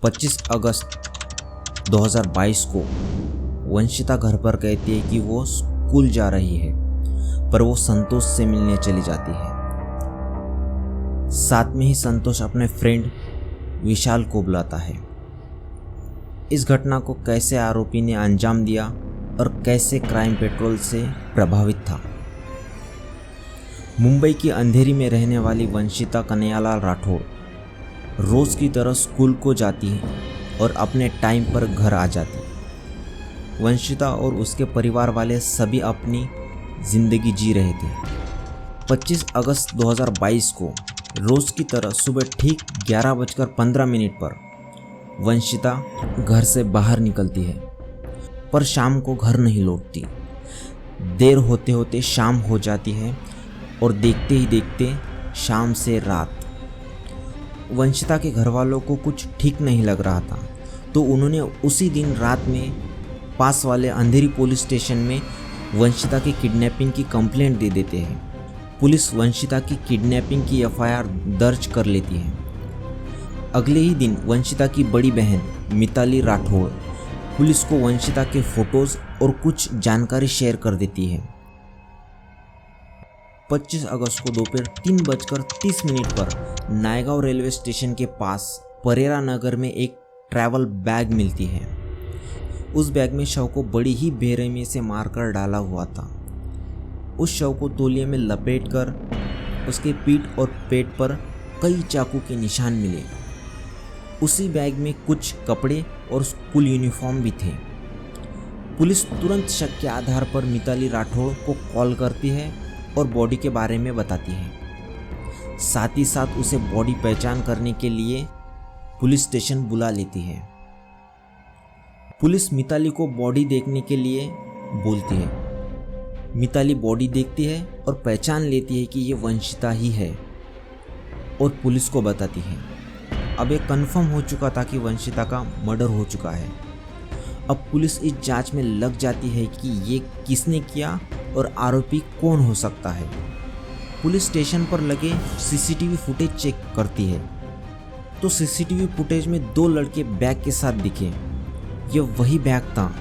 25 अगस्त 2022 को वंशिता घर पर कहती है कि वो स्कूल जा रही है, पर वो संतोष से मिलने चली जाती है। साथ में ही संतोष अपने फ्रेंड विशाल को बुलाता है। इस घटना को कैसे आरोपी ने अंजाम दिया और कैसे क्राइम पेट्रोल से प्रभावित था। मुंबई की अंधेरी में रहने वाली वंशिता कन्हैयालाल राठौड़ रोज की तरह स्कूल को जाती है और अपने टाइम पर घर आ जाती। वंशिता और उसके परिवार वाले सभी अपनी जिंदगी जी रहे थे। 25 अगस्त 2022 को रोज की तरह सुबह ठीक 11:15 पर वंशिता घर से बाहर निकलती है, पर शाम को घर नहीं लौटती। देर होते होते शाम हो जाती है और देखते ही देखते शाम से रात। वंशिता के घर वालों को कुछ ठीक नहीं लग रहा था, तो उन्होंने उसी दिन रात में पास वाले अंधेरी पुलिस स्टेशन में वंशिता की किडनैपिंग की कंप्लेंट दे देते हैं। पुलिस वंशिता की किडनैपिंग की एफआईआर दर्ज कर लेती है। अगले ही दिन वंशिता की बड़ी बहन मिताली राठौड़ पुलिस को वंशिता के फोटोज और कुछ जानकारी शेयर कर देती है। 25 अगस्त को दोपहर 3:30 पर नायगांव रेलवे स्टेशन के पास परेरा नगर में एक ट्रैवल बैग मिलती है। उस बैग में शव को बड़ी ही बेरहमी से मारकर डाला हुआ था। उस शव को तौलिए में लपेटकर उसके पीठ और पेट पर कई चाकू के निशान मिले। उसी बैग में कुछ कपड़े और स्कूल यूनिफॉर्म भी थे। पुलिस तुरंत शक के आधार पर मिताली राठौड़ को कॉल करती है और बॉडी के बारे में बताती है। साथ ही साथ उसे बॉडी पहचान करने के लिए पुलिस स्टेशन बुला लेती है। पुलिस मिताली को बॉडी देखने के लिए बोलती है। मिताली बॉडी देखती है और पहचान लेती है कि ये वंशिता ही है और पुलिस को बताती है। अब ये कंफर्म हो चुका था कि वंशिता का मर्डर हो चुका है। अब पुलिस इस जांच में लग जाती है कि ये किसने किया और आरोपी कौन हो सकता है। पुलिस स्टेशन पर लगे सीसीटीवी फुटेज चेक करती है, तो सीसीटीवी फुटेज में 2 लड़के बैग के साथ दिखे। ये वही बैग था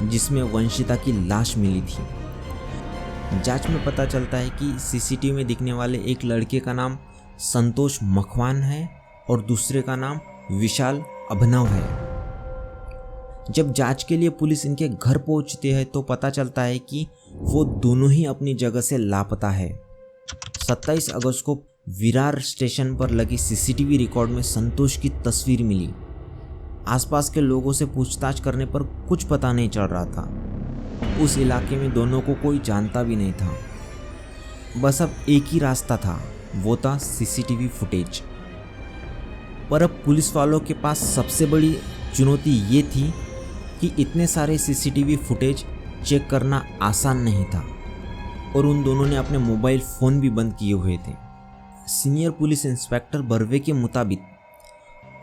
जिसमें वंशिता की लाश मिली थी। जांच में पता चलता है कि सीसीटीवी में दिखने वाले एक लड़के का नाम संतोष मखवान है और दूसरे का नाम विशाल अभिनव है। जब जांच के लिए पुलिस इनके घर पहुंचती है तो पता चलता है कि वो दोनों ही अपनी जगह से लापता है। 27 अगस्त को विरार स्टेशन पर लगी सीसीटीवी रिकॉर्ड में संतोष की तस्वीर मिली। आसपास के लोगों से पूछताछ करने पर कुछ पता नहीं चल रहा था। उस इलाके में दोनों को कोई जानता भी नहीं था। बस अब एक ही रास्ता था, वो था सीसीटीवी फुटेज। पर अब पुलिस वालों के पास सबसे बड़ी चुनौती ये थी कि इतने सारे सीसीटीवी फुटेज चेक करना आसान नहीं था और उन दोनों ने अपने मोबाइल फ़ोन भी बंद किए हुए थे। सीनियर पुलिस इंस्पेक्टर बर्वे के मुताबिक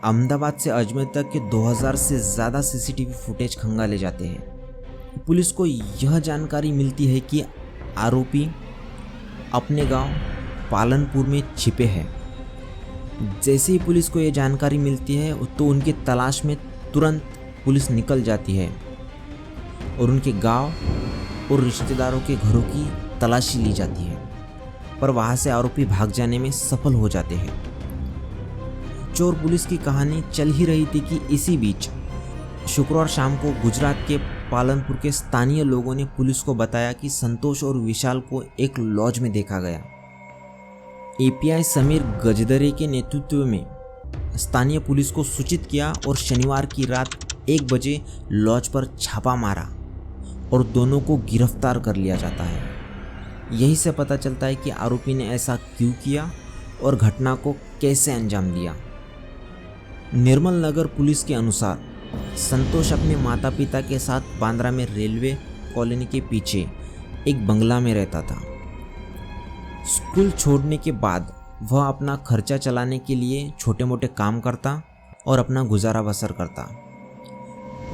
अहमदाबाद से अजमेर तक के 2000 से ज़्यादा सीसीटीवी फुटेज खंगाले जाते हैं। पुलिस को यह जानकारी मिलती है कि आरोपी अपने गांव पालनपुर में छिपे हैं। जैसे ही पुलिस को यह जानकारी मिलती है तो उनकी तलाश में तुरंत पुलिस निकल जाती है और उनके गांव और रिश्तेदारों के घरों की तलाशी ली जाती है, पर वहां से आरोपी भाग जाने में सफल हो जाते हैं। चोर पुलिस की कहानी चल ही रही थी कि इसी बीच शुक्रवार शाम को गुजरात के पालनपुर के स्थानीय लोगों ने पुलिस को बताया कि संतोष और विशाल को एक लॉज में देखा गया। एपीआई समीर गजदरे के नेतृत्व में स्थानीय पुलिस को सूचित किया और शनिवार की रात 1 बजे लॉज पर छापा मारा और दोनों को गिरफ्तार कर लिया जाता है। यही से पता चलता है कि आरोपी ने ऐसा क्यों किया और घटना को कैसे अंजाम दिया। निर्मल नगर पुलिस के अनुसार संतोष अपने माता पिता के साथ बांद्रा में रेलवे कॉलोनी के पीछे एक बंगला में रहता था। स्कूल छोड़ने के बाद वह अपना खर्चा चलाने के लिए छोटे मोटे काम करता और अपना गुजारा बसर करता।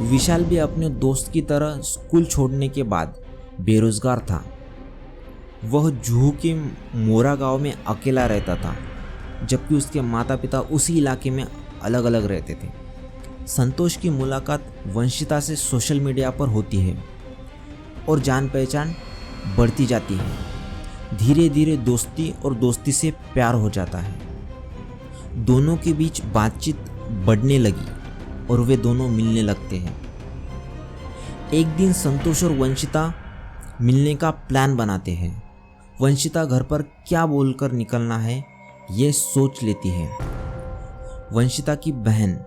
विशाल भी अपने दोस्त की तरह स्कूल छोड़ने के बाद बेरोजगार था। वह जुहू के मोरा गांव में अकेला रहता था, जबकि उसके माता पिता उसी इलाके में अलग अलग रहते थे। संतोष की मुलाकात वंशिता से सोशल मीडिया पर होती है और जान पहचान बढ़ती जाती है। धीरे धीरे दोस्ती और दोस्ती से प्यार हो जाता है। दोनों के बीच बातचीत बढ़ने लगी और वे दोनों मिलने लगते हैं। एक दिन संतोष और वंशिता मिलने का प्लान बनाते हैं। वंशिता घर पर क्या बोलकर निकलना है ये सोच लेती है। वंशिता की बहन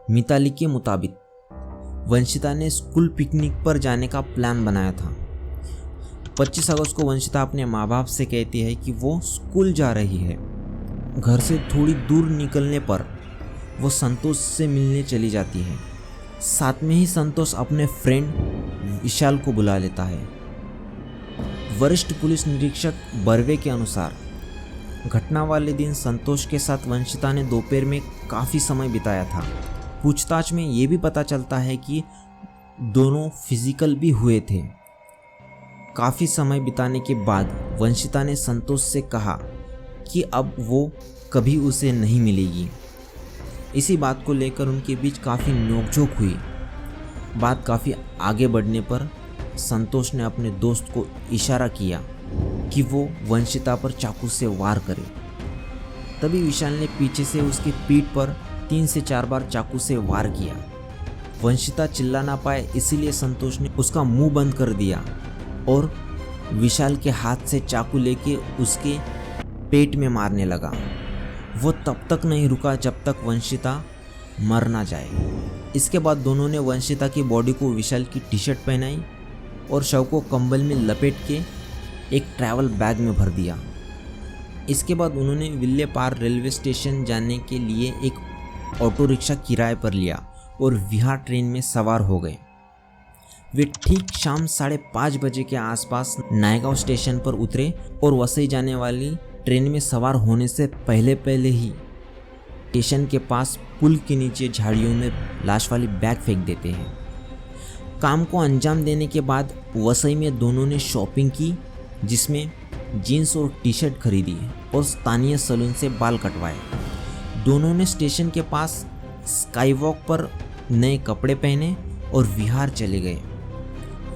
मिताली के मुताबिक वंशिता ने स्कूल पिकनिक पर जाने का प्लान बनाया था। 25 अगस्त को वंशिता अपने माँ बाप से कहती है कि वो स्कूल जा रही है। घर से थोड़ी दूर निकलने पर वो संतोष से मिलने चली जाती है। साथ में ही संतोष अपने फ्रेंड विशाल को बुला लेता है। वरिष्ठ पुलिस निरीक्षक बर्वे के अनुसार घटना वाले दिन संतोष के साथ वंशिता ने दोपहर में काफ़ी समय बिताया था। पूछताछ में ये भी पता चलता है कि दोनों फिजिकल भी हुए थे। काफ़ी समय बिताने के बाद वंशिता ने संतोष से कहा कि अब वो कभी उसे नहीं मिलेगी। इसी बात को लेकर उनके बीच काफ़ी नोकझोंक हुई। बात काफ़ी आगे बढ़ने पर संतोष ने अपने दोस्त को इशारा किया कि वो वंशिता पर चाकू से वार करे। तभी विशाल ने पीछे से उसकी पीठ पर 3 से 4 बार चाकू से वार किया। वंशिता चिल्ला ना पाए इसीलिए संतोष ने उसका मुंह बंद कर दिया और विशाल के हाथ से चाकू लेके उसके पेट में मारने लगा। वो तब तक नहीं रुका जब तक वंशिता मर ना जाए। इसके बाद दोनों ने वंशिता की बॉडी को विशाल की टी शर्ट पहनाई और शव को कंबल में लपेट के एक ट्रैवल बैग में भर दिया। इसके बाद उन्होंने विल्ले पार रेलवे स्टेशन जाने के लिए एक ऑटो रिक्शा किराए पर लिया और विहार ट्रेन में सवार हो गए। वे ठीक शाम 5:30 बजे के आसपास नायगांव स्टेशन पर उतरे और वसई जाने वाली ट्रेन में सवार होने से पहले ही स्टेशन के पास पुल के नीचे झाड़ियों में लाश वाली बैग फेंक देते हैं। काम को अंजाम देने के बाद वसई में दोनों ने शॉपिंग की, जिसमें जीन्स और टी शर्ट खरीदी और स्थानीय सैलून से बाल कटवाए। दोनों ने स्टेशन के पास स्काई वॉक पर नए कपड़े पहने और विहार चले गए।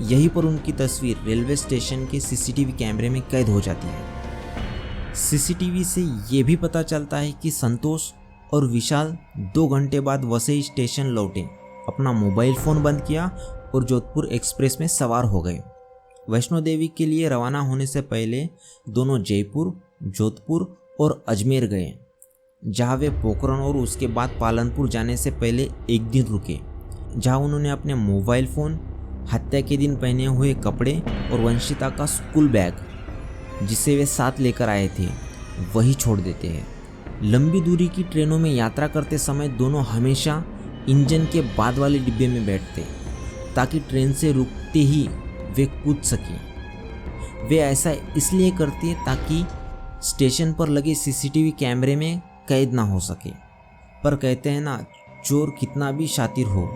यहीं पर उनकी तस्वीर रेलवे स्टेशन के सीसीटीवी कैमरे में कैद हो जाती है। सीसीटीवी से ये भी पता चलता है कि संतोष और विशाल 2 घंटे बाद वसई स्टेशन लौटे, अपना मोबाइल फ़ोन बंद किया और जोधपुर एक्सप्रेस में सवार हो गए। वैष्णो देवी के लिए रवाना होने से पहले दोनों जयपुर, जोधपुर और अजमेर गए, जहां वे पोखरण और उसके बाद पालनपुर जाने से पहले एक दिन रुके, जहां उन्होंने अपने मोबाइल फ़ोन, हत्या के दिन पहने हुए कपड़े और वंशिता का स्कूल बैग, जिसे वे साथ लेकर आए थे, वही छोड़ देते हैं। लंबी दूरी की ट्रेनों में यात्रा करते समय दोनों हमेशा इंजन के बाद वाले डिब्बे में बैठते ताकि ट्रेन से रुकते ही वे कूद सकें। वे ऐसा इसलिए करते ताकि स्टेशन पर लगे सीसीटीवी कैमरे में कैद ना हो सके। पर कहते हैं ना, चोर कितना भी शातिर हो,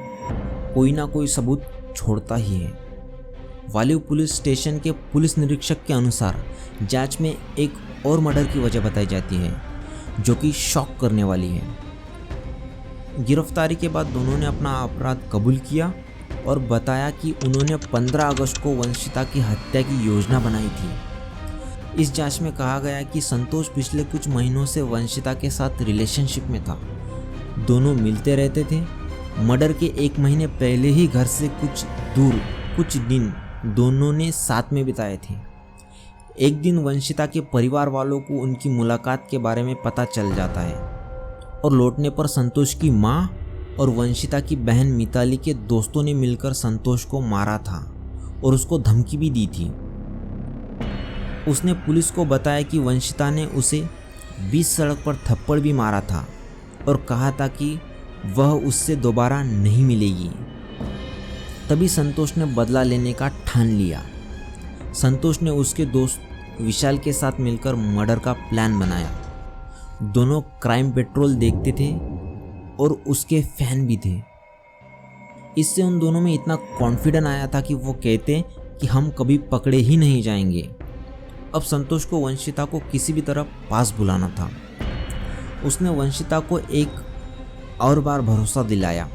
कोई ना कोई सबूत छोड़ता ही है। वालिव पुलिस स्टेशन के पुलिस निरीक्षक के अनुसार जांच में एक और मर्डर की वजह बताई जाती है, जो कि शॉक करने वाली है। गिरफ्तारी के बाद दोनों ने अपना अपराध कबूल किया और बताया कि उन्होंने 15 अगस्त को वंशिता की हत्या की योजना बनाई थी। इस जांच में कहा गया कि संतोष पिछले कुछ महीनों से वंशिता के साथ रिलेशनशिप में था। दोनों मिलते रहते थे। मर्डर के 1 महीने पहले ही घर से कुछ दूर कुछ दिन दोनों ने साथ में बिताए थे। एक दिन वंशिता के परिवार वालों को उनकी मुलाकात के बारे में पता चल जाता है और लौटने पर संतोष की माँ और वंशिता की बहन मिताली के दोस्तों ने मिलकर संतोष को मारा था और उसको धमकी भी दी थी। उसने पुलिस को बताया कि वंशिता ने उसे 20 सड़क पर थप्पड़ भी मारा था और कहा था कि वह उससे दोबारा नहीं मिलेगी। तभी संतोष ने बदला लेने का ठान लिया। संतोष ने उसके दोस्त विशाल के साथ मिलकर मर्डर का प्लान बनाया। दोनों क्राइम पेट्रोल देखते थे और उसके फैन भी थे। इससे उन दोनों में इतना कॉन्फिडेंस आया था कि वो कहते कि हम कभी पकड़े ही नहीं जाएंगे। अब संतोष को वंशिता को किसी भी तरह पास बुलाना था। उसने वंशिता को एक और बार भरोसा दिलाया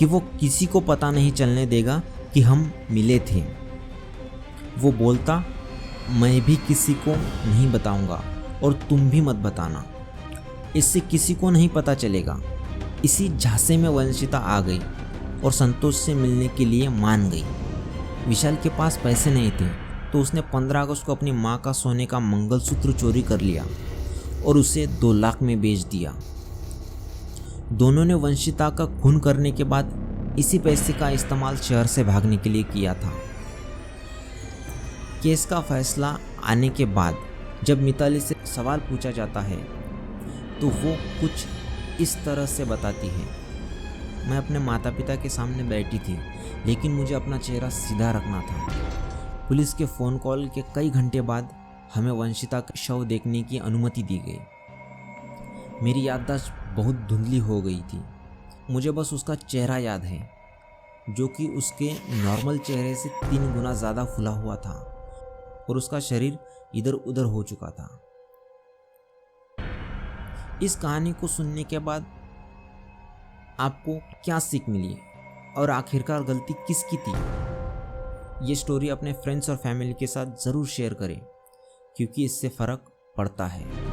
कि वो किसी को पता नहीं चलने देगा कि हम मिले थे। वो बोलता, मैं भी किसी को नहीं बताऊंगा और तुम भी मत बताना, इससे किसी को नहीं पता चलेगा। इसी झांसे में वंशिता आ गई और संतोष से मिलने के लिए मान गई। विशाल के पास पैसे नहीं थे तो उसने 15 अगस्त को अपनी माँ का सोने का मंगलसूत्र चोरी कर लिया और उसे 2 लाख में बेच दिया। दोनों ने वंशिता का खून करने के बाद इसी पैसे का इस्तेमाल शहर से भागने के लिए किया था। केस का फैसला आने के बाद जब मिताली से सवाल पूछा जाता है तो वो कुछ इस तरह से बताती है, मैं अपने माता पिता के सामने बैठी थी लेकिन मुझे अपना चेहरा सीधा रखना था। पुलिस के फ़ोन कॉल के कई घंटे बाद हमें वंशिता का शव देखने की अनुमति दी गई। मेरी याददाश्त बहुत धुंधली हो गई थी। मुझे बस उसका चेहरा याद है जो कि उसके नॉर्मल चेहरे से 3 गुना ज़्यादा फुला हुआ था और उसका शरीर इधर उधर हो चुका था। इस कहानी को सुनने के बाद आपको क्या सीख मिली और आखिरकार गलती किसकी थी? ये स्टोरी अपने फ्रेंड्स और फैमिली के साथ ज़रूर शेयर करें क्योंकि इससे फ़र्क पड़ता है।